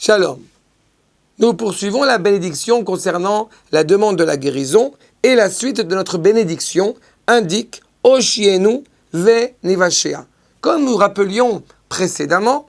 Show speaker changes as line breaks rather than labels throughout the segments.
Shalom. Nous poursuivons la bénédiction concernant la demande de la guérison et la suite de notre bénédiction indique Oshienu ve Nivashea. Comme nous rappelions précédemment,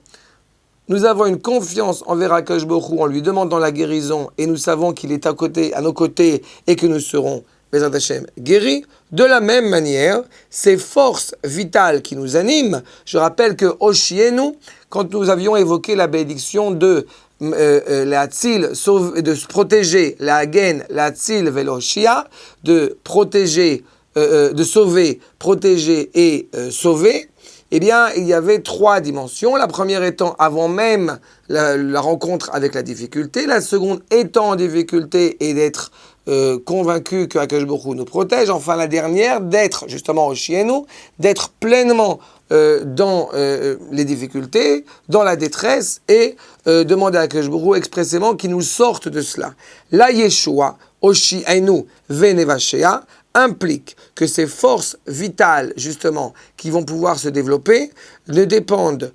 nous avons une confiance envers Akadosh Baruch Hu en lui demandant la guérison et nous savons qu'il est à nos côtés et que nous serons Bezrat Hashem guéris. De la même manière, ces forces vitales qui nous animent, je rappelle que Oshienu, quand nous avions évoqué la bénédiction de la Tzil, de se protéger, la Hagen, la Tzil veloshia, de protéger, de sauver, protéger et sauver, eh bien, il y avait trois dimensions. La première étant avant même la rencontre avec la difficulté. La seconde étant en difficulté et d'être convaincu que Akadosh Baruch Hu nous protège. Enfin, la dernière, d'être justement au Shienu, d'être pleinement dans les difficultés, dans la détresse et demander à Akadosh Baruch Hu expressément qu'il nous sorte de cela. La Yeshua, Oshienu Venevashea, implique que ces forces vitales, justement, qui vont pouvoir se développer, ne dépendent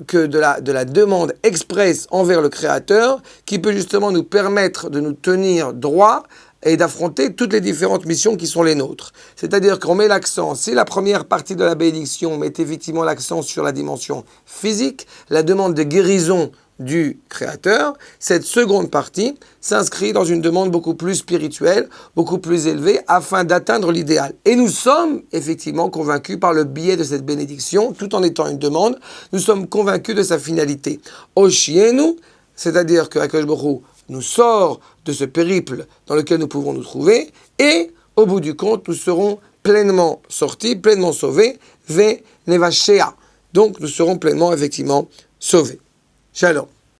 que de la demande expresse envers le Créateur, qui peut justement nous permettre de nous tenir droit et d'affronter toutes les différentes missions qui sont les nôtres. C'est-à-dire qu'on met l'accent, si la première partie de la bénédiction met effectivement l'accent sur la dimension physique, la demande de guérison du Créateur, cette seconde partie s'inscrit dans une demande beaucoup plus spirituelle, beaucoup plus élevée, afin d'atteindre l'idéal. Et nous sommes effectivement convaincus par le biais de cette bénédiction, tout en étant une demande, nous sommes convaincus de sa finalité. Oshienu, c'est-à-dire que Akadosh Baruch Hu nous sort de ce périple dans lequel nous pouvons nous trouver, et au bout du compte, nous serons pleinement sortis, pleinement sauvés, ve nevashea. Donc nous serons pleinement, effectivement, sauvés. Shalom.